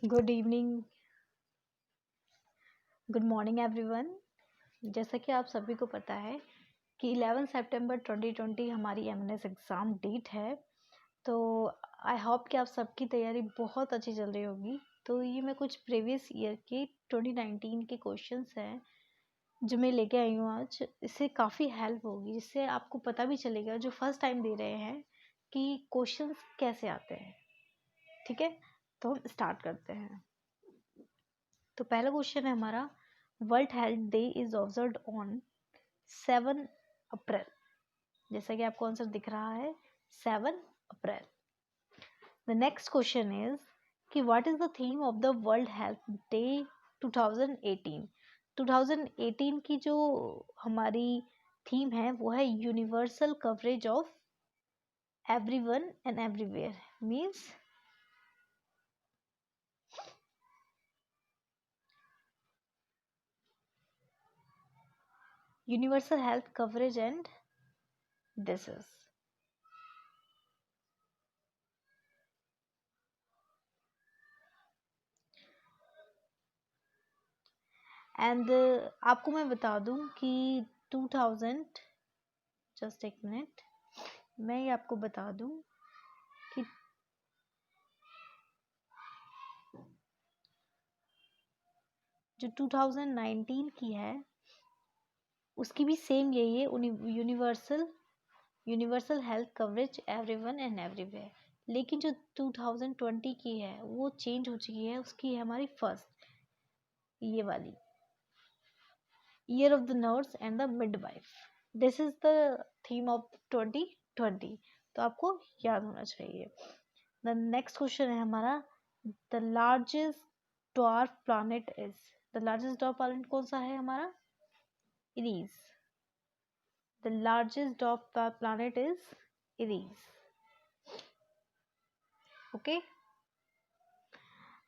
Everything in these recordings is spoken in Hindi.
Good evening, good morning everyone. जैसा कि आप सभी को पता है कि 11 सितंबर 2020 हमारी एमएनएस एग्ज़ाम डेट है। तो आई होप कि आप सबकी तैयारी बहुत अच्छी चल रही होगी। तो ये मैं कुछ प्रीवियस ईयर के 2019 के क्वेश्चंस हैं जो मैं लेके आई हूँ आज। इससे काफ़ी हेल्प होगी, जिससे आपको पता भी चलेगा जो फर्स्ट टाइम दे रहे हैं कि क्वेश्चंस कैसे आते हैं। ठीक है, तो हम स्टार्ट करते हैं। तो पहला क्वेश्चन है हमारा, world health day is observed on 7 अप्रैल। जैसा कि आपको आंसर दिख रहा है 7 अप्रैल। द नेक्स्ट क्वेश्चन इज कि what is the theme of the world health day 2018। 2018 की जो हमारी थीम है वो है universal coverage of everyone and everywhere. Means universal health coverage and disease. And आपको मैं बता दूं कि 2000, जस्ट एक मिनट, मैं ये आपको बता दूं कि जो 2019 की है उसकी भी सेम यही है, universal health coverage everyone and everywhere. लेकिन जो 2020 की है वो चेंज हो चुकी है, उसकी है हमारी फर्स्ट, ये वाली, year of the nurse and the midwife. This is the theme of 2020। तो आपको याद होना चाहिए। द नेक्स्ट क्वेश्चन है हमारा, the largest dwarf planet is. The largest dwarf planet कौन सा है हमारा? Eris. The largest dwarf planet is Eris. Okay.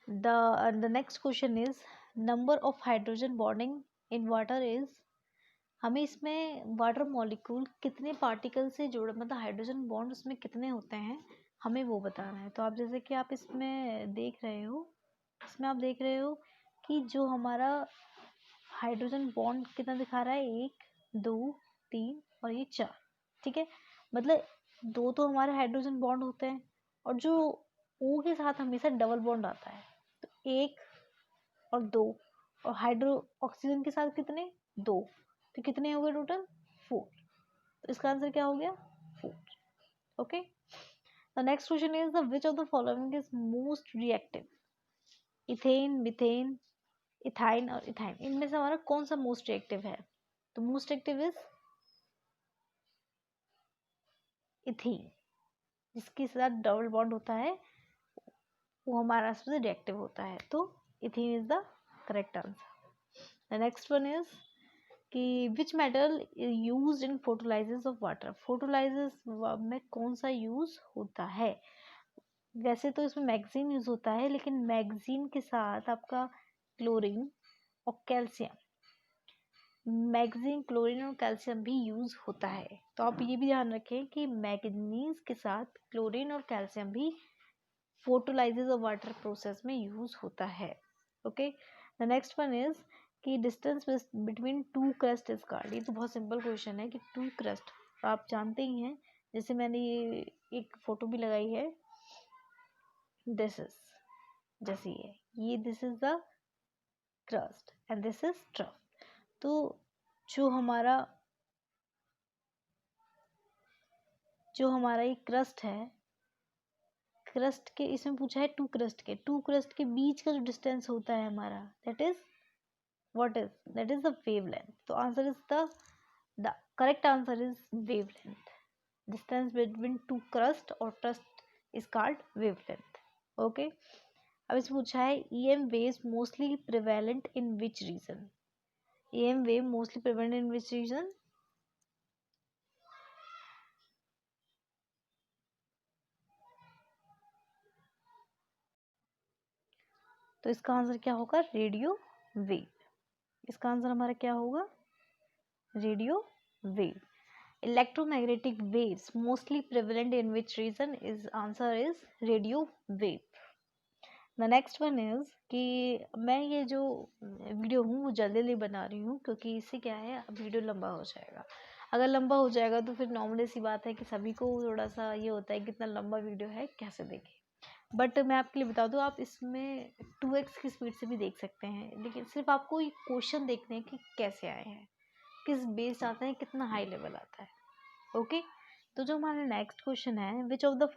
The next question is, number of hydrogen bonding in water is. हमें इसमें वाटर मॉलिक्यूल कितने पार्टिकल से जुड़े, मतलब हाइड्रोजन बॉन्ड उसमें कितने होते हैं, हमें वो बताना है। तो आप जैसे कि आप इसमें देख रहे हो, कि जो हमारा हाइड्रोजन बॉन्ड कितना दिखा रहा है, 1 2 3 और ये 4। ठीक है, मतलब 2 तो हमारे हाइड्रोजन बॉन्ड होते हैं और जो O के साथ हमेशा डबल बॉन्ड आता है, तो 1 और 2, और हाइड्रो ऑक्सीजन के साथ कितने, 2, तो कितने हो गए टोटल, 4। तो इसका आंसर क्या हो गया, 4। Okay. The next question is, the which of the following is most reactive. Ethane, methane, ethyne और इथाइन, इनमें से हमारा कौन सा मोस्ट रिएक्टिव है? तो मोस्ट रिएक्टिव इज इथीन। जिसके साथ डबल बॉन्ड होता है वो हमारा सबसे रिएक्टिव होता है। तो ethene is the correct answer. The next one is कि which metal use in photolysis of water. Photolysis में कौन सा यूज होता है? वैसे तो इसमें मैग्जीन यूज होता है, लेकिन मैग्जीन के साथ आपका क्लोरीन और कैल्शियम, मैग्जीन, क्लोरीन और कैल्शियम भी यूज होता है। तो आप ये भी ध्यान रखें कि मैग्नीज के साथ क्लोरीन और कैल्शियम भी फोटोलाइसिस ऑफ वाटर प्रोसेस में यूज होता है। Okay. The next one is कि distance between two crust is card. ये तो बहुत सिंपल क्वेश्चन है कि टू क्रस्ट आप जानते ही हैं, जैसे मैंने ये एक फोटो भी लगाई है, दिस इज, जैसे ये this is the crust and this is trough. तो जो हमारा ये क्रस्ट है, क्रस्ट के, इसमें पूछा है टू क्रस्ट के बीच का जो डिस्टेंस होता है हमारा, that is what is, that is the wavelength. तो answer is the correct answer is wavelength. Distance between two crust or crust is called wavelength. Okay. अब इस पूछा है, EM waves mostly prevalent in which region? EM wave mostly prevalent in which region? तो इसका आंसर क्या होगा, रेडियो वेव। इसका आंसर हमारा क्या होगा, radio wave. Electromagnetic waves mostly prevalent in which region? Is answer is radio wave. The next one is कि मैं ये जो वीडियो हूँ वो जल्दी जल्दी बना रही हूँ, क्योंकि इससे क्या है वीडियो लंबा हो जाएगा। अगर लंबा हो जाएगा तो फिर नॉर्मली सी बात है कि सभी को थोड़ा सा ये होता है कि इतना लंबा वीडियो है कैसे देखें। बट मैं आपके लिए बता दूँ, आप इसमें 2x की स्पीड से भी देख सकते हैं, लेकिन सिर्फ आपको ये क्वेश्चन देखने हैं कि कैसे आए हैं, किस बेस आता है, कितना हाई लेवल आता है। ओके, तो जो हमारा नेक्स्ट क्वेश्चन है, which of the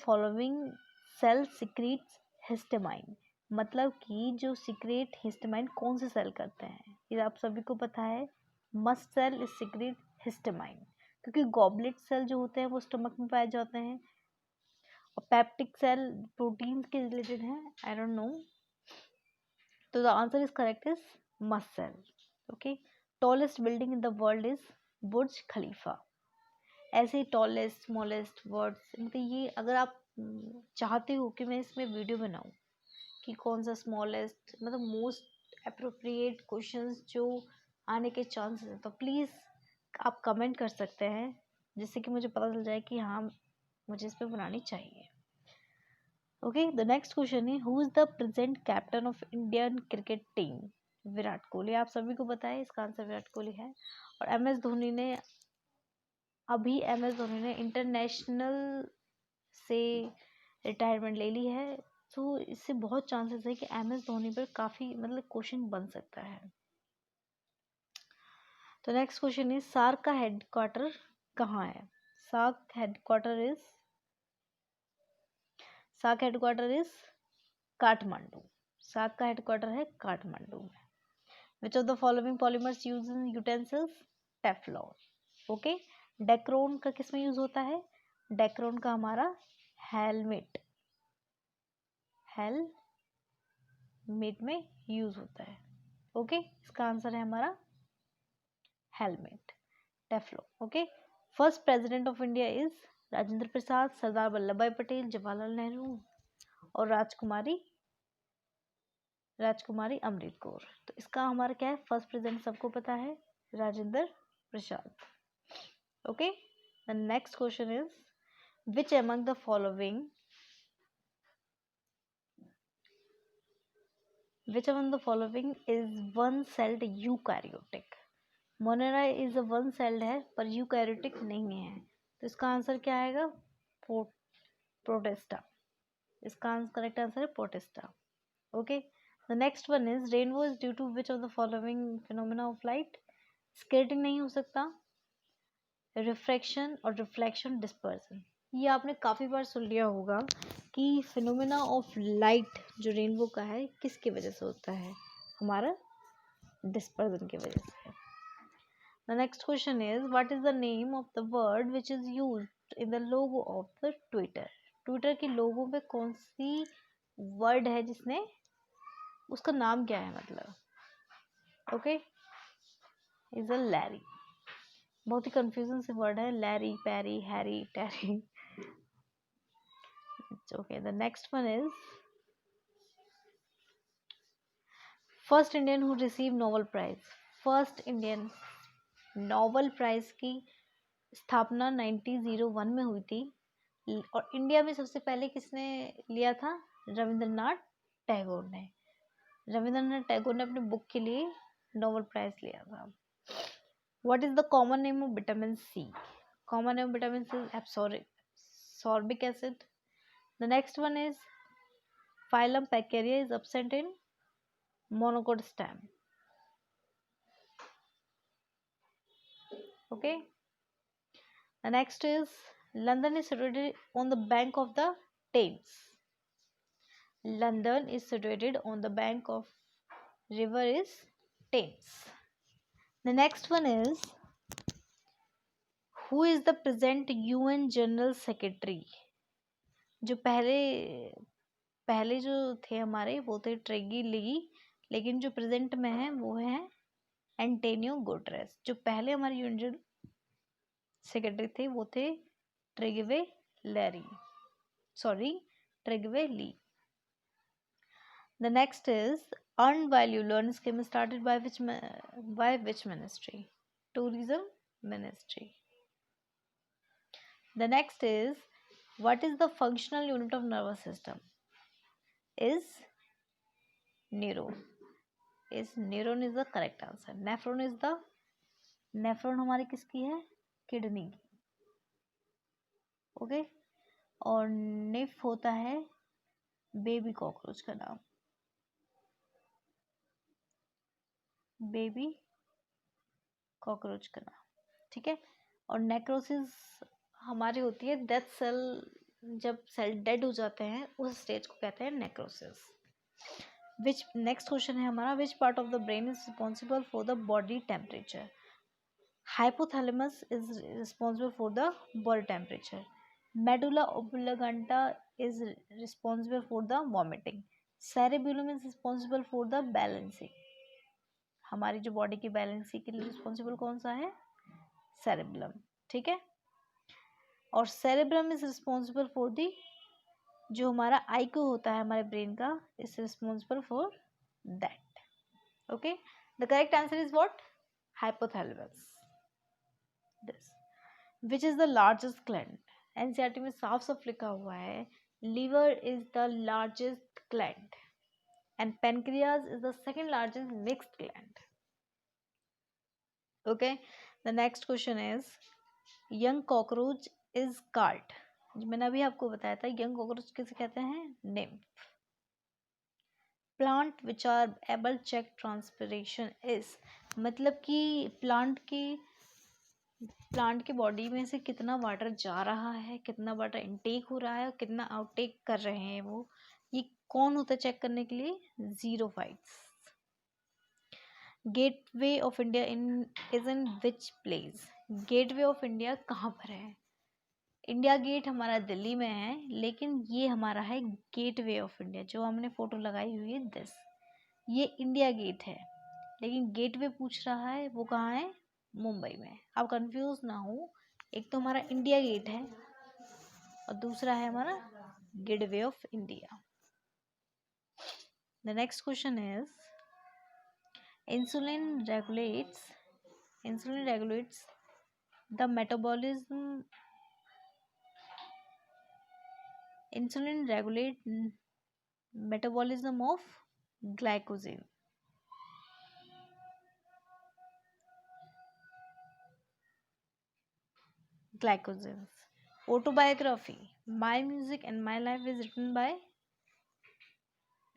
following cell secretes histamine, मतलब कि जो सिक्रेट हिस्टामाइन कौन से सेल करते हैं, ये आप सभी को पता है। Mast cell is secrete histamine, क्योंकि गॉबलेट सेल जो होते हैं वो स्टमक में पाए जाते हैं, और पेप्टिक सेल प्रोटीन के रिलेटेड है, आई डोंट नो। तो the answer is correct is must cell. Okay, tallest building in the world is Burj Khalifa. ऐसे टॉलेस्ट स्मॉलेस्ट वर्ड्स, मतलब ये अगर आप चाहते हो कि मैं इसमें वीडियो बनाऊं कि कौन सा स्मॉलेस्ट, मतलब मोस्ट अप्रोप्रिएट क्वेश्चंस जो आने के चांसेस हैं, तो प्लीज़ आप कमेंट कर सकते हैं, जिससे कि मुझे पता चल जाए कि हाँ मुझे इस पर बनानी चाहिए। ओके, द नेक्स्ट क्वेश्चन है, who is the present captain of Indian cricket team. Virat Kohli, आप सभी को पता है इसका आंसर विराट कोहली है। और एम एस धोनी ने इंटरनेशनल से रिटायरमेंट ले ली है, तो इससे बहुत चांसेस है कि एम एस धोनी पर काफ़ी मतलब क्वेश्चन बन सकता है। तो नेक्स्ट क्वेश्चन इज, सार्क का हेडक्वार्टर कहाँ है। SAARC headquarter is Kathmandu. SAARC का हेडक्वार्टर है काठमांडू में। Which of the following polymers use in utensils, Teflon. Okay, Dacron का किस में यूज होता है, डेक्रोन का हमारा हेलमेट में यूज होता है। ओके, इसका आंसर है हमारा helmet, Teflon. Okay, first president of India is Rajendra Prasad, Sardar Vallabh Bhai Patel, Jawaharlal Nehru और राजकुमारी अमृत कौर। तो इसका हमारा क्या है, फर्स्ट प्रेसिडेंट सबको पता है, Rajendra Prasad. Okay, the next question is, which among the following is one-celled eukaryotic। Monera is a one celled है पर यूकैरियोटिक नहीं है, तो इसका आंसर क्या आएगा, प्रोटेस्टा। इसका करेक्ट आंसर है Protista. Okay, the next one is, rainbow is due to which of the following phenomena of light. Scattering नहीं हो सकता, रिफ्रैक्शन और रिफ्लेक्शन, डिस्पर्सन। ये आपने काफ़ी बार सुन लिया होगा कि फिनोमेना ऑफ लाइट जो रेनबो का है किसकी वजह से होता है, हमारा डिस्पर्सन की वजह से। The next question is, what is the name of the word which is used in the logo of the Twitter? Twitter के लोगो पे कौन सी वर्ड है जिसने, उसका नाम क्या है मतलब। Okay, is a Larry. बहुत ही कंफ्यूजन से वर्ड है, Larry, Parry, Harry, Terry. Okay, the next one is, first Indian who receive Nobel prize. First Indian Nobel prize की स्थापना 1901 में हुई थी, और इंडिया में सबसे पहले किसने लिया था, रविंद्रनाथ टैगोर ने। रविंद्रनाथ टैगोर ने अपनी बुक के लिए नोबेल प्राइज लिया था। What is the common name of vitamin C. Common name of vitamin C is ascorbic acid. The next one is, phloem पैकेरिया is absent in monocot stem. Okay, the next is, London is situated on the bank of the Thames. London is situated on the bank of river is Thames. The next one is, who is the present UN General Secretary। जो पहले जो थे हमारे वो थे ट्रेगी ली, लेकिन जो प्रेजेंट में है वो है एंटोनियो गुटेरेस। जो पहले हमारे यूएन जनरल सेक्रेटरी थे वो थे ट्रेगवे ली। The next is, earned while you learn scheme started by which ministry? Tourism Ministry. The next is, what is the functional unit of nervous system? is neuron. Neuron is the correct answer. Nephron हमारी किसकी है? किडनी की. ओके. और निफ होता है बेबी कॉकरोच का नाम. बेबी कॉकरोच का नाम. ठीक है. और नेक्रोसिस हमारी होती है डेथ सेल. जब सेल डेड हो जाते हैं उस स्टेज को कहते हैं नेक्रोसिस. विच नेक्स्ट क्वेश्चन है हमारा, which part of the brain is responsible for the body temperature? Hypothalamus is responsible for the body temperature. Medulla oblongata is responsible for the vomiting. Cerebellum is responsible for the balancing. हमारी जो बॉडी की बैलेंसिंग के लिए रिस्पॉन्सिबल कौन सा है? सेरेब्लम. ठीक है. और cerebrum is responsible for the, जो हमारा आईक्यू होता है हमारे ब्रेन का, is responsible for that. Okay. The correct answer is what? Hypothalamus. This. Which is the largest gland? NCERT में साफ साफ लिखा हुआ है liver is the largest gland and pancreas is the second largest mixed gland. Okay. The next question is young cockroach is called. मैंने अभी आपको बताया था यंग कॉकरोच किसे कहते हैं? Nymph. Plant which are able check transpiration is, मतलब कि प्लांट के बॉडी में से कितना वाटर जा रहा है, कितना वाटर इनटेक हो रहा है और कितना आउटटेक कर रहे हैं वो, ये कौन होता है चेक करने के लिए? Xerophytes. Gateway of India is in which place? Gateway of India कहाँ पर है? इंडिया गेट हमारा दिल्ली में है, लेकिन ये हमारा है गेटवे ऑफ इंडिया, जो हमने फोटो लगाई हुई है दिस. ये इंडिया गेट है, लेकिन गेटवे पूछ रहा है वो कहाँ है? मुंबई में. आप कंफ्यूज ना हो, एक तो हमारा इंडिया गेट है और दूसरा है हमारा gateway of India. The next question is insulin regulates the metabolism. Insulin regulate metabolism of glycogen. Autobiography My Music and My Life is written by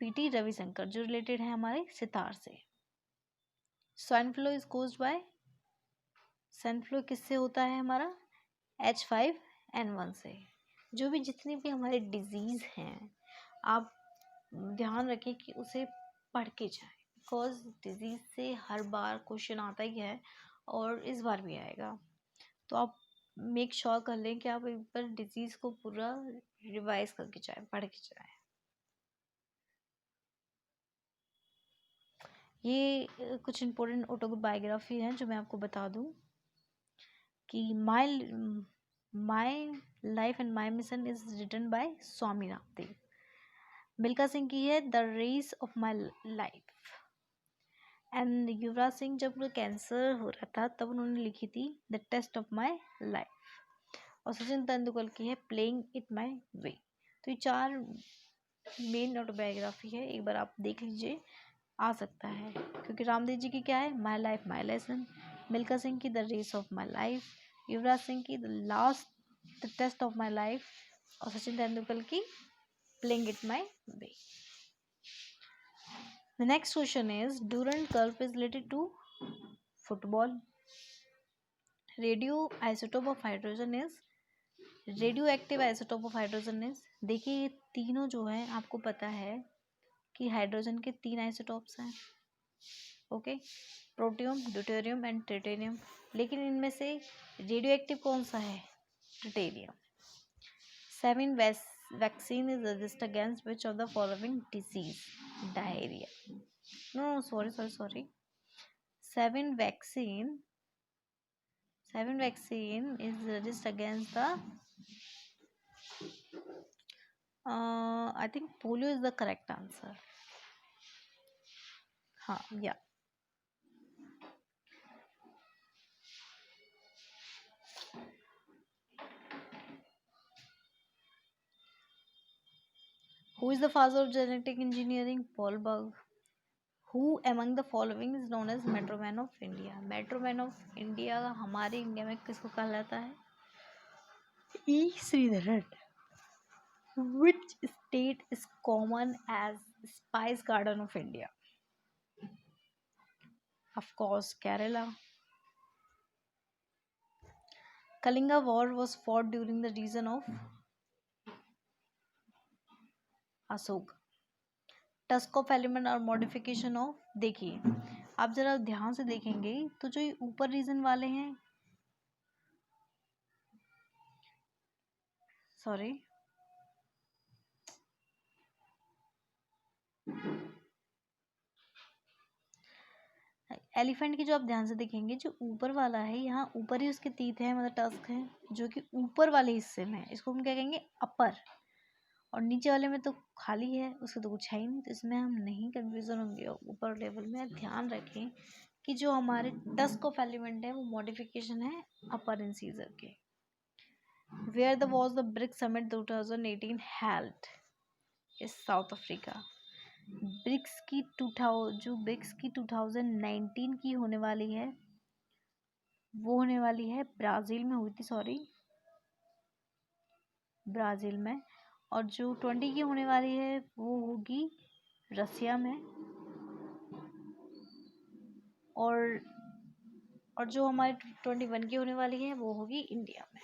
P.T. Ravishankar, जो रिलेटेड है हमारे सितार से. Swine flu is caused by, swine flu किससे होता है हमारा? H5N1 से. जो भी जितनी भी हमारे डिजीज़ हैं, आप ध्यान रखें कि उसे पढ़ के जाएं, बिकॉज डिजीज़ से हर बार क्वेश्चन आता ही है और इस बार भी आएगा. तो आप मेक श्योर कर लें कि आप एक बार डिजीज़ को पूरा रिवाइज करके जाएं, पढ़ के जाएं. ये कुछ इम्पोर्टेंट ऑटोबायोग्राफी हैं जो मैं आपको बता दूं कि my life and my mission is written by Swami Ramdev. Milkha Singh की है the race of my life. And Yuvraj Singh जब कैंसर हो रहा था तब उन्होंने लिखी थी the test of my life. और सचिन तेंदुलकर की है प्लेइंग इट माई वे. तो ये 4 मेन ऑटोबायोग्राफी है, एक बार आप देख लीजिए, आ सकता है. क्योंकि रामदेव जी की क्या है? My life my lesson. Milkha Singh की the race of my life. Yuvraj Singh की the test of my life. और सचिन तेंदुलकर की playing it my way. The next question is Durant curve is related to football. Radioactive isotope of hydrogen is. देखिए ये तीनों जो है आपको पता है कि हाइड्रोजन के 3 आइसोटोप्स हैं. Okay. Protium, deuterium and tritium. लेकिन इनमें से रेडियो कौन सा है? Tritium. 7 vaccine is resist against which of the following disease? Diarrhea. No, sorry. 7 vaccine is resist against the I think polio is the correct answer. Yeah. Who is the father of genetic engineering? Paul Berg. Who among the following is known as metroman of India? Metroman of India हमारे इंडिया में किसको कहा जाता है? E Sreedharan. Which state is common as Spice Garden of India? Of course, Kerala. Kalinga War was fought during the reign of Ashoka. Tusk of element और मॉडिफिकेशन ऑफ. देखिए आप जरा ध्यान से देखेंगे तो जो ये ऊपर रीजन वाले हैं, सॉरी, एलिफेंट की जो आप ध्यान से देखेंगे, जो ऊपर वाला है यहाँ ऊपर ही उसके तीत है, मतलब टस्क है जो कि ऊपर वाले हिस्से में है, इसको हम क्या कहेंगे? अपर. और नीचे वाले में तो खाली है, उसका तो कुछ है ही नहीं, तो इसमें हम नहीं कंफ्यूजन होंगे. ऊपर लेवल में ध्यान रखें कि जो हमारे टस्क ऑफ एलिमेंट है वो मॉडिफिकेशन है अपर इंसीजर के. Where the was the BRIC summit 2018 held? Is South Africa. BRICS की 2019 की होने वाली है, वो होने वाली है ब्राज़ील में हुई थी, सॉरी, ब्राज़ील में. और जो 20 की होने वाली है वो होगी रसिया में. और जो हमारी 21 की होने वाली है वो होगी इंडिया में.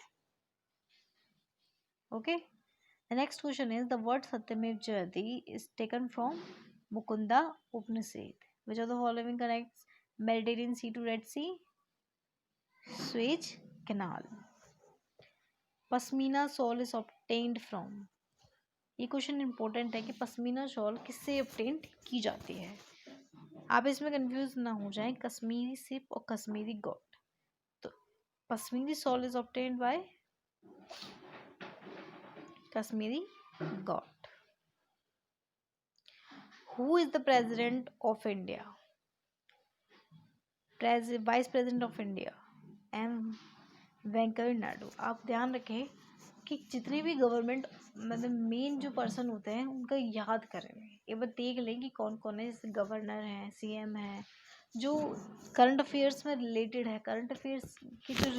Okay. The next question is the word Satyamev Jayate is taken from Mukunda Upanishad. Which of the following connects Mediterranean sea to red sea? Suez canal. Pashmina shawl is obtained from. ये क्वेश्चन इंपॉर्टेंट है कि पश्मीना शॉल किससे ऑब्टेन्ड की जाती है. आप इसमें कंफ्यूज ना हो जाएं, कश्मीरी सिप और कश्मीरी गोट. तो pashmina shawl is obtained by Kashmiri goat. Who is the president of India? Vice president of India M Venkaiah Naidu. आप ध्यान रखें कि जितने भी गवर्नमेंट मतलब मेन जो पर्सन होते हैं उनका याद करें. एक बार देख लें कि कौन कौन है. जैसे गवर्नर हैं, सीएम है, जो करंट अफेयर्स में रिलेटेड है, करंट अफेयर्स की जो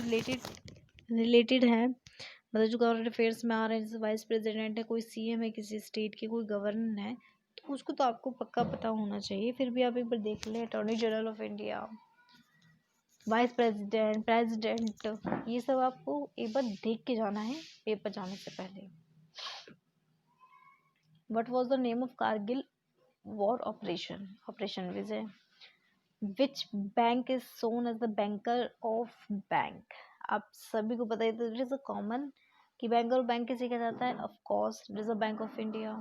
रिलेटेड है, मतलब जो करंट अफेयर्स में आ रहे हैं. जैसे वाइस प्रेसिडेंट है, कोई सीएम है किसी स्टेट के, कोई गवर्नर है, तो उसको तो आपको पक्का पता होना चाहिए. फिर भी आप एक बार देख लें. Attorney general of India, vice president, president, ये सब आपको एक बार देख के जाना है पेपर जाने से पहले. What was the name of Kargil war operation? Operation Vijay. Which bank is known as the banker of bank? आप सभी को पता है, तो इट इज अ कॉमन कि बैंकर ऑफ बैंक किसे कहा जाता है? Of course Reserve Bank of India.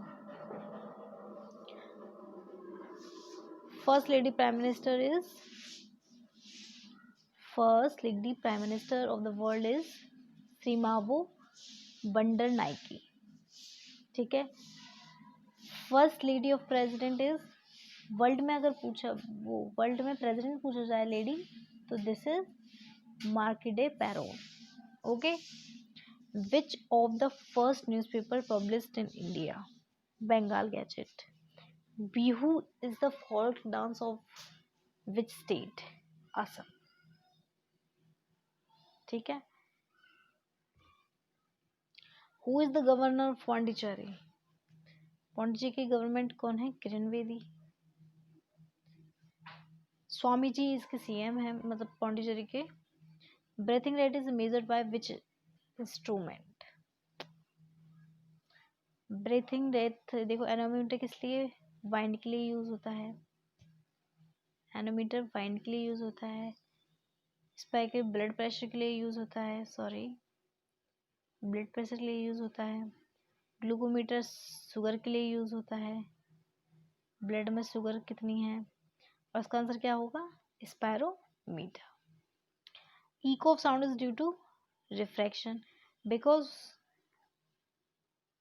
First lady prime minister is, first lady prime minister of the world is Sirimavo Bandaranaike. ठीक है. First lady of president is, world में अगर पूछा, वो वर्ल्ड में प्रेसिडेंट पूछा जाए लेडी, तो this is Markede Peron. Okay. Which of the first newspaper published in India? Bengal Gazette. Bihu is the folk dance of which state? Assam. ठीक है. Who is the governor of Pondicherry? Pondicherry की गवर्नमेंट कौन है? किरण बेदी. स्वामी जी इसके सीएम है, मतलब पौंडीचेरी के. Breathing rate is measured by which instrument? Breathing rate देखो, एनोमीटर किस लिए? वाइंड के लिए यूज होता है. एनोमीटर वाइंड के लिए यूज होता है. स्पाइकर ब्लड प्रेशर के लिए यूज होता है, सॉरी, ब्लड प्रेशर के लिए यूज होता है. ग्लूकोमीटर शुगर के लिए यूज होता है, ब्लड में शुगर कितनी है. और इसका आंसर क्या होगा? Spirometer. Echo of sound is due to refraction. Because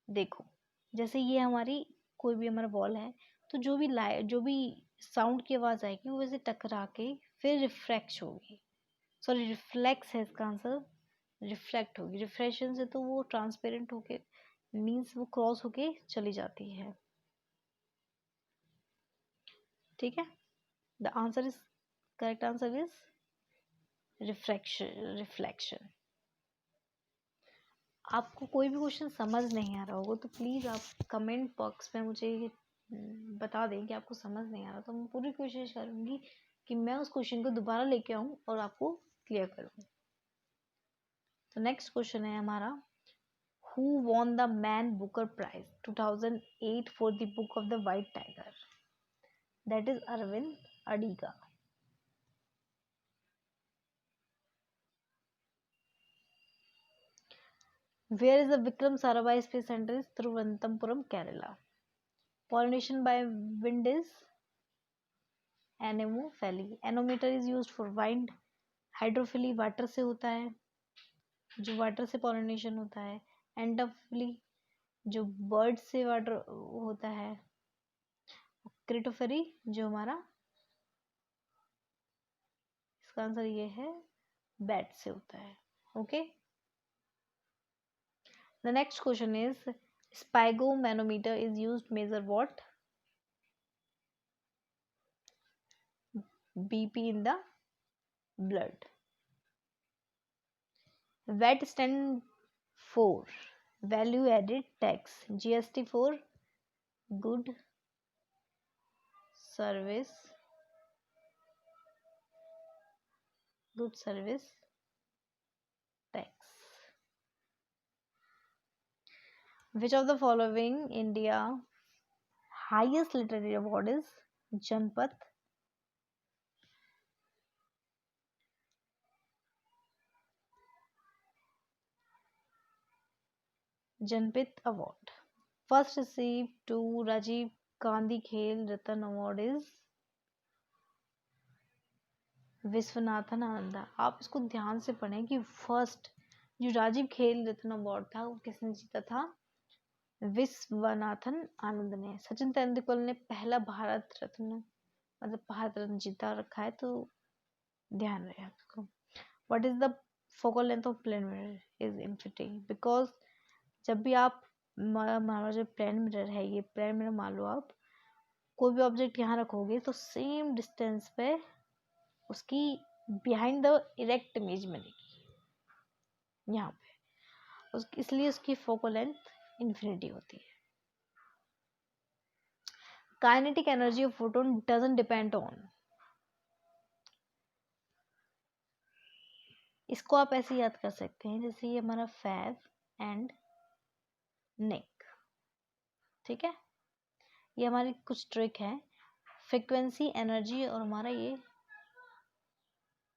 देखो, जैसे ये हमारी कोई भी हमारा बॉल है, तो जो भी साउंड की आवाज़ आएगी वो वैसे टकरा के फिर रिफ्रैक्ट होगी, सॉरी रिफ्लेक्स है इसका आंसर, रिफ्लेक्ट होगी. रिफ्रैक्शन से तो वो ट्रांसपेरेंट होके मीन्स वो क्रॉस होके चली जाती है. ठीक है, the answer is, correct answer is reflection. आपको कोई भी क्वेश्चन समझ नहीं आ रहा होगा तो प्लीज़ आप कमेंट बॉक्स में मुझे बता दें कि आपको समझ नहीं आ रहा, तो मैं पूरी कोशिश करूँगी कि मैं उस क्वेश्चन को दोबारा लेके आऊँ और आपको क्लियर करूँ। तो नेक्स्ट क्वेश्चन है हमारा, Who won the Man Booker Prize 2008 for the book of the White Tiger? That is Aravind Adiga. Where is the Vikram Sarabhai Space Center? Is Thiruvananthapuram, Kerala. Pollination by wind is anemophily. Anemometer is used for wind. Hydrophily water से होता है, जो वाटर से पॉलिनेशन होता है. एंडोफिली जो बर्ड से वाटर होता है. क्रिटोफेरी जो हमारा, इसका आंसर ये है, बैट से होता है. Okay. The next question is, sphygmomanometer is used to measure what? BP in the blood. VAT stand for value added tax. GST for good service tax. Which of the following India highest literary award is Janpat Award? First received to Rajiv Gandhi Khel Ratan Award is Viswanathan Ananda. आप इसको ध्यान से पढ़ें कि फर्स्ट जो राजीव खेल रत्न अवार्ड था वो किसने जीता था? विश्वनाथन आनंद ने. सचिन तेंदुलकर ने पहला भारत रत्न मतलब भारत रत्न जीता रखा है, तो ध्यान रहे आपको. What is the focal length of plane mirror? Is infinity. Because जब भी आप हमारा जो प्लेन मिरर है, ये प्लेन मिरर मान लो आप कोई भी ऑब्जेक्ट यहाँ रखोगे तो सेम डिस्टेंस पे उसकी बिहाइंड द इरेक्ट इमेज मिलेगी यहाँ पे, इसलिए उसकी फोकल लेंथ इन्फिनिटी होती है. Kinetic energy of photon doesn't depend on. इसको आप ऐसे याद कर सकते हैं जैसे ये हमारा फैव एंड नेक. ठीक है, ये हमारी कुछ ट्रिक है. फ्रीक्वेंसी, एनर्जी और हमारा ये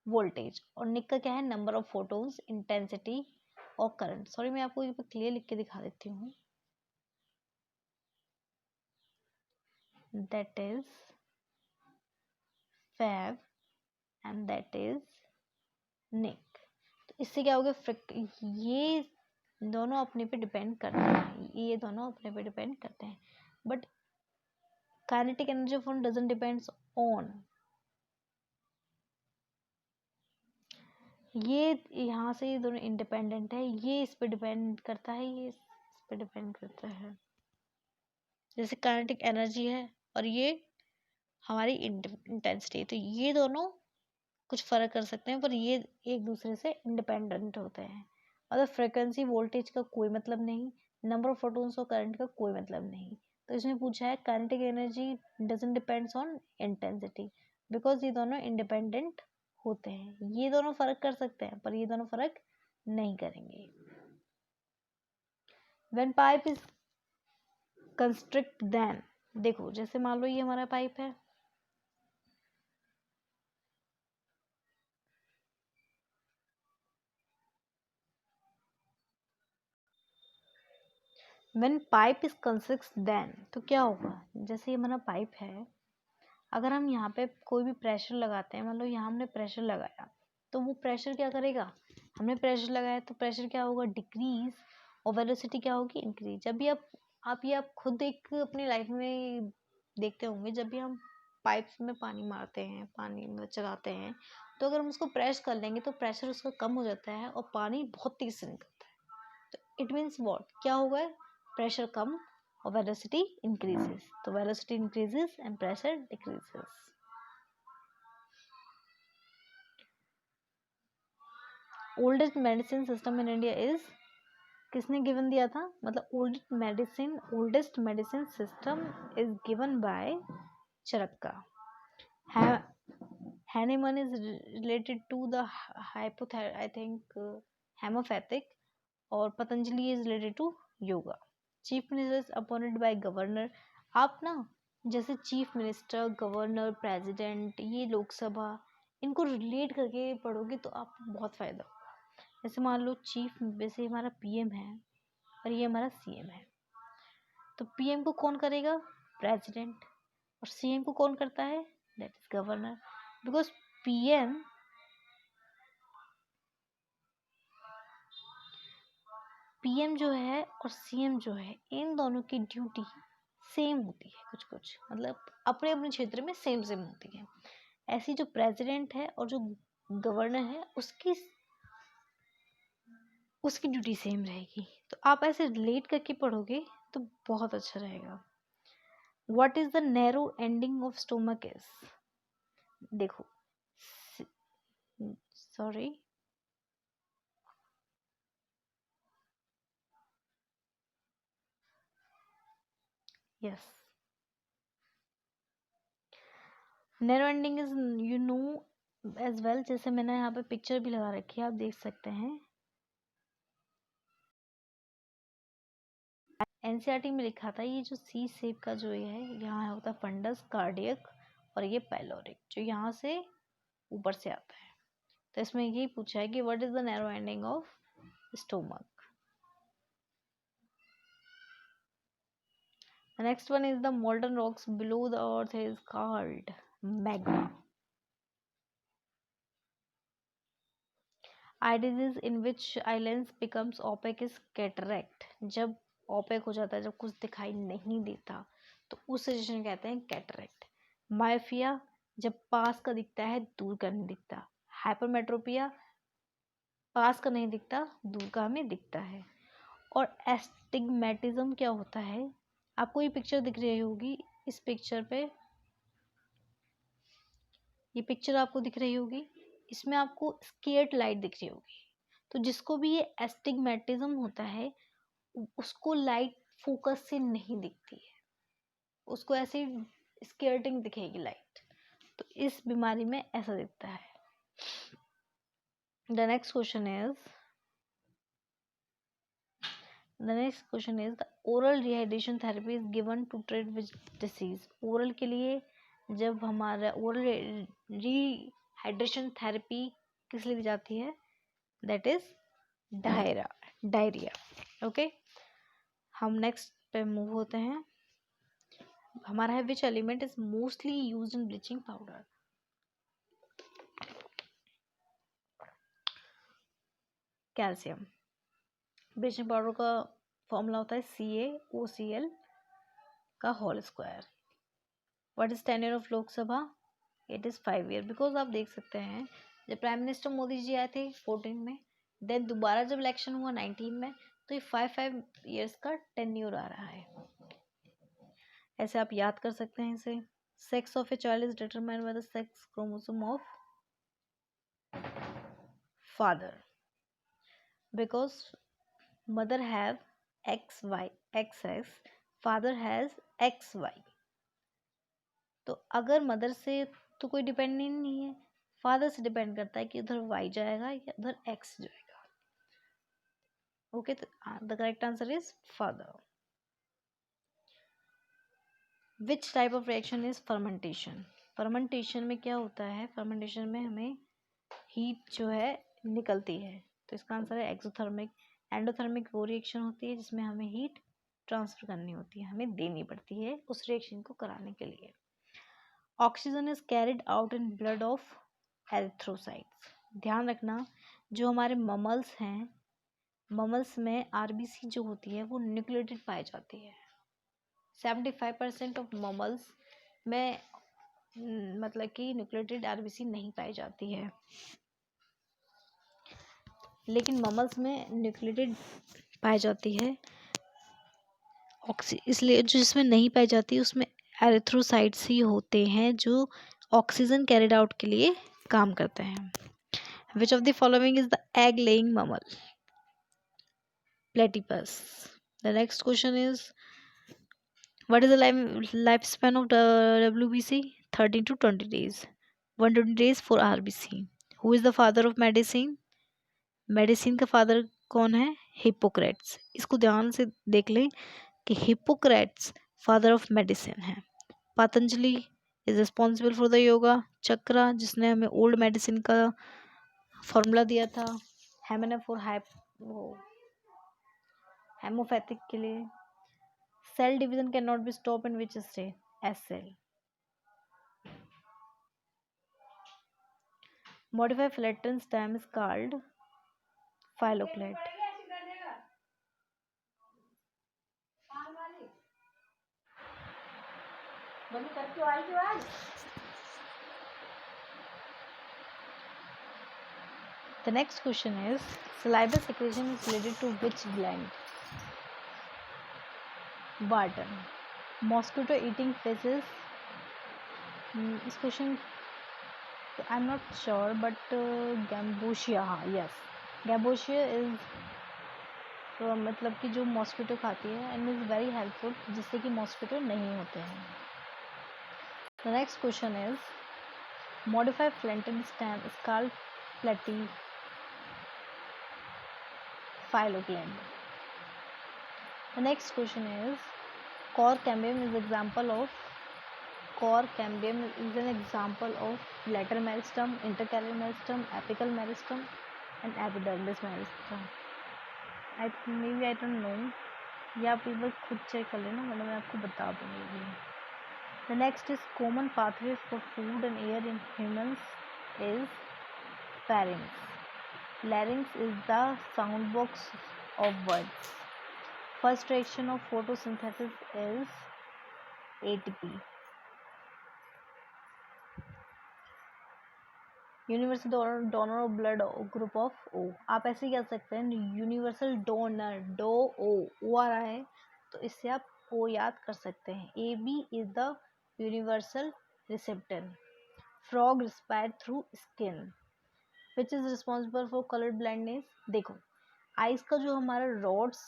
वोल्टेज, और निक का क्या है? नंबर ऑफ फोटोन्स, इंटेंसिटी और करंट. सॉरी, मैं आपको ये क्लियर लिख के दिखा देती हूँ. That is fave and that is nick. तो इससे क्या होगा? ये दोनों अपने पे डिपेंड करते हैं, ये दोनों अपने पे डिपेंड करते हैं, but kinetic energy of doesn't depends on. ये यहाँ से ये दोनों इंडिपेंडेंट है, ये इस पे डिपेंड करता है, ये इस पे डिपेंड करता है. जैसे काइनेटिक एनर्जी है और ये हमारी इंटेंसिटी, तो ये दोनों कुछ फर्क कर सकते हैं पर ये एक दूसरे से इंडिपेंडेंट होते हैं. और फ्रीक्वेंसी, वोल्टेज का कोई मतलब नहीं, नंबर ऑफ फोटोन्स और करंट का कोई मतलब नहीं. तो इसमें पूछा है kinetic energy doesn't depends on intensity, because ये दोनों इंडिपेंडेंट होते हैं. ये दोनों फर्क कर सकते हैं पर ये दोनों फर्क नहीं करेंगे. When pipe is constrict then, देखो जैसे मान लो ये हमारा पाइप है, when pipe is constrict then, तो क्या होगा? जैसे ये हमारा पाइप है, अगर हम यहाँ पे कोई भी प्रेशर लगाते हैं, मान लो यहाँ हमने प्रेशर लगाया, तो वो प्रेशर क्या करेगा? हमने प्रेशर लगाया तो प्रेशर क्या होगा? डिक्रीज, और वेलोसिटी क्या होगी? इंक्रीज. जब भी आप खुद एक अपनी लाइफ में देखते होंगे, जब भी हम पाइप में पानी मारते हैं, पानी में चलाते हैं, तो अगर हम उसको प्रेस कर लेंगे तो प्रेशर उसका कम हो जाता है और पानी बहुत तेज से निकलता है. तो इट मीन्स व्हाट? क्या होगा? प्रेशर कम और वेलोसिटी इंक्रीजेस। तो velocity increases and pressure decreases. Oldest medicine system in India is, किसने गिवन दिया था, मतलब oldest medicine system is given by Charaka. Hahnemann is related to the I think homeopathic, और Patanjali is related to yoga. Chief minister is appointed by governor. आप ना जैसे चीफ मिनिस्टर, गवर्नर, प्रेसिडेंट, ये लोकसभा, इनको रिलेट करके पढ़ोगे तो आपको बहुत फायदा होगा। जैसे मान लो चीफ, वैसे हमारा पीएम है और ये हमारा सीएम है, तो पीएम को कौन करेगा, प्रेसिडेंट, और सीएम को कौन करता है, that is governor. Because PM जो है और सीएम जो है, इन दोनों की ड्यूटी सेम होती है, कुछ कुछ मतलब अपने अपने क्षेत्र में सेम सेम होती है। ऐसी जो प्रेसिडेंट है और जो गवर्नर है, उसकी ड्यूटी सेम रहेगी। तो आप ऐसे रिलेट करके पढ़ोगे तो बहुत अच्छा रहेगा। What is the narrow ending of stomach is, देखो sorry, yes, narrow ending is, you know as well, जैसे मैंने यहाँ पे पिक्चर भी लगा रखी है, आप देख सकते हैं। एनसीईआरटी में लिखा था ये जो सी शेप का जो ये है, यहाँ होता है फंडस, कार्डियक, और ये पाइलोरिक जो यहाँ से ऊपर से आता है। तो इसमें यही पूछा है कि what is the narrow ending of stomach. The next one is the molten rocks below the earth is called magma. Eye disease in which eye lens becomes opaque is cataract. जब opaque हो जाता है, जब कुछ दिखाई नहीं देता, तो उस सिचुएशन कहते हैं कैटरैक्ट। मायोपिया, जब पास का दिखता है दूर का नहीं दिखता। हाइपरमेट्रोपिया, पास का नहीं दिखता दूर का हमें दिखता है। और एस्टिग्मेटिज्म क्या होता है, आपको ये पिक्चर दिख रही होगी, इस पिक्चर पे ये पिक्चर आपको दिख रही होगी, इसमें आपको स्केर्ड लाइट दिख रही होगी। तो जिसको भी ये एस्टिग्मेटिज्म होता है, उसको लाइट फोकस से नहीं दिखती है, उसको ऐसे स्केर्टिंग दिखेगी लाइट। तो इस बीमारी में ऐसा दिखता है। The next question is the oral rehydration therapy is given to treat which disease. Oral के लिए जब हमारा ओरल रिहाइड्रेशन थेरेपी किस लिए दी जाती है, दैट इज डायरिया। ओके, हम नेक्स्ट पे मूव होते हैं। हमारा है which element is mostly used in bleaching powder. Calcium. Bleaching powder का फॉर्मूला होता है CaOCl का whole square. What is tenure of Lok Sabha, it is 5 year. Because आप देख सकते हैं जब प्राइम मिनिस्टर मोदी जी आए थे 14 में, देन दोबारा जब इलेक्शन हुआ 19 में, तो ये 5 ईयर्स का टेन्योर आ रहा है। ऐसे आप याद कर सकते हैं इसे। Sex of a child is determined by the sex chromosome of father, because mother have XY XX, father has XY। तो अगर मदर से तो कोई डिपेंड नहीं है, फादर से डिपेंड करता है कि उधर Y जाएगा या उधर X जाएगा। ओके, तो the correct answer is father. Which type of reaction is fermentation. Fermentation में क्या होता है, फर्मेंटेशन में हमें हीट जो है निकलती है, तो इसका आंसर है एक्सोथर्मिक। एंडोथर्मिक वो रिएक्शन होती है जिसमें हमें हीट ट्रांसफर करनी होती है, हमें देनी पड़ती है उस रिएक्शन को कराने के लिए। Oxygen is carried out in blood of erythrocytes. ध्यान रखना, जो हमारे ममल्स हैं, ममल्स में RBC जो होती है वो न्यूक्लिएटेड पाई जाती है। 75% ऑफ ममल्स में मतलब कि न्यूक्लिएटेड RBC नहीं पाई जाती है, लेकिन ममल्स में न्यूक्लिएटेड पाई जाती है। इसलिए जो जिसमें नहीं पाई जाती उसमें एरिथ्रोसाइट्स ही होते हैं जो ऑक्सीजन कैरिड आउट के लिए काम करते हैं. Which of the following is the egg laying mammal? Platypus. The next question is what is the lifespan of the WBC? 13 to 20 days. 120 days for RBC. Who is the father of medicine? Medicine का फादर कौन है? हिपोक्रेट्स. इसको ध्यान से देख लें कि हिपोक्रेट्स फादर ऑफ मेडिसिन है. Patanjali is responsible for the yoga. चक्रा जिसने हमें ओल्ड मेडिसिन का फॉर्मूला दिया था. हेमना फॉर हेमोपैथिक के लिए. Cell division can not be stop in which state? S cell. Modified flattened stem is called phylloclade. The next question is saliva secretion is related to which gland? Barton. Mosquito eating fishes. This question I'm not sure, but Gambusia. Yes, Gambusia is मतलब कि जो मॉस्किटो खाती है एंड इज़ वेरी हेल्पफुल जिससे कि मॉस्किटो नहीं होते हैं. The next question is modified flattened stem is called phylloclade. The next question is cork cambium is example of lateral meristem, intercalary meristem, apical meristem and epidermis meristem. I don't know. या आप एक बार खुद चेक कर लेना, मतलब मैं आपको बता दूँगी. The next is common pathway for food and air in humans is pharynx. Larynx is the sound box of words. First reaction of photosynthesis is ATP. Universal donor of blood group of O. आप ऐसे ही कह सकते हैं यूनिवर्सल डोनर डो ओ आ रहा है तो इससे आप ओ याद कर सकते हैं. A B is the universal receptor. Frog respire through skin. Which is responsible for colour blindness? देखो आइज का जो हमारा रॉड्स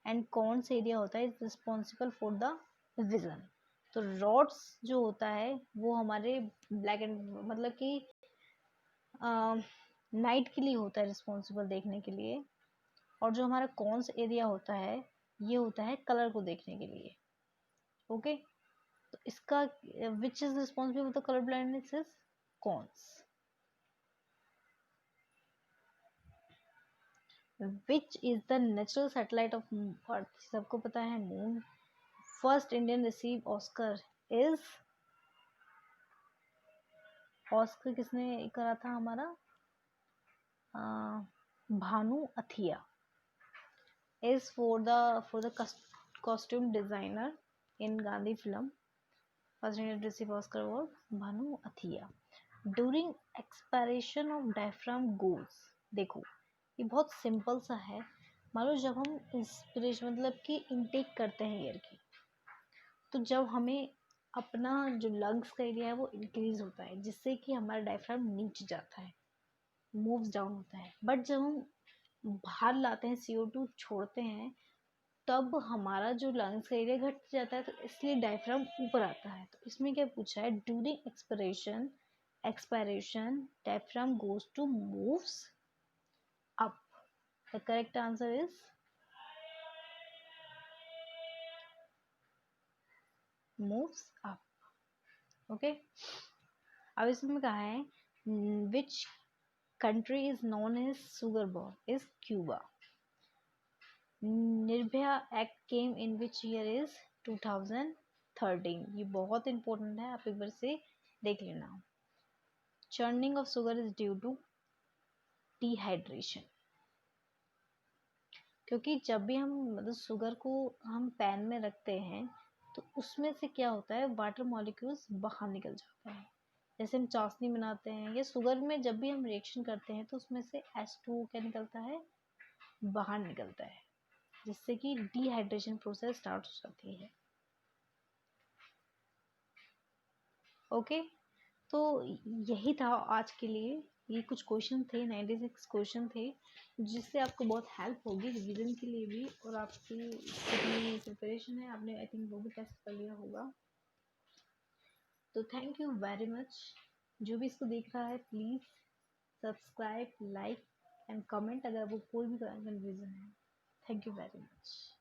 एंड कॉर्न्स एरिया होता है is responsible for the vision. तो रॉड्स जो होता है वो हमारे ब्लैक एंड मतलब कि नाइट के लिए होता है रिस्पॉन्सिबल देखने के लिए. और जो हमारा कॉर्न्स एरिया होता है ये होता है कलर को देखने के लिए. ओके तो इसका विच is responsible for the colour blindness is corns. Which is the natural satellite of earth? सबको पता है moon. First Indian receive Oscar is Oscar किसने करा था हमारा? भानु अथिया is for the costume designer in Gandhi film. First Indian receive Oscar award Bhanu Athiya. During expiration of diaphragm goals. देखो ये बहुत सिंपल सा है. मान लो जब हम इंस्पिरेशन मतलब कि इनटेक करते हैं एयर की तो जब हमें अपना जो लंग्स का एरिया है वो इंक्रीज होता है जिससे कि हमारा डायफ्राम नीचे जाता है, मूव्स डाउन होता है. बट जब हम बाहर लाते हैं CO2 छोड़ते हैं तब हमारा जो लंग्स का एरिया घट जाता है तो इसलिए डायफ्राम ऊपर आता है. तो इसमें क्या पूछा है? During expiration diaphragm goes to moves up. The correct answer is moves up. Okay अब इसमें कहा है which country is known as sugar bowl? Is Cuba. Nirbhaya act came in which year? Is 2013. ये बहुत इंपॉर्टेंट है, आप एक बार से देख लेना. Churning of sugar is due to dehydration. क्योंकि जब भी हम मतलब शुगर को हम पैन में रखते हैं तो उसमें से क्या होता है वाटर मॉलिक्यूल्स बाहर निकल जाते हैं. जैसे हम चाशनी बनाते हैं या शुगर में जब भी हम रिएक्शन करते हैं तो उसमें से H2O क्या निकलता है? बाहर निकलता है. जिससे कि डिहाइड्रेशन प्रोसेस स्टार्ट हो जाती है। ओके, तो यही था आज के लिए। ये कुछ क्वेश्चन थे, 96 क्वेश्चन थे, जिससे आपको बहुत हेल्प होगी रिवीजन के लिए भी, और आपकी जितनी प्रिपरेशन है आपने आई थिंक वो भी टेस्ट कर लिया होगा। तो थैंक यू वेरी मच। जो भी इसको देख रहा है please subscribe, like and comment अगर वो कोई भी कन्फ्यूजन है। Thank you very much.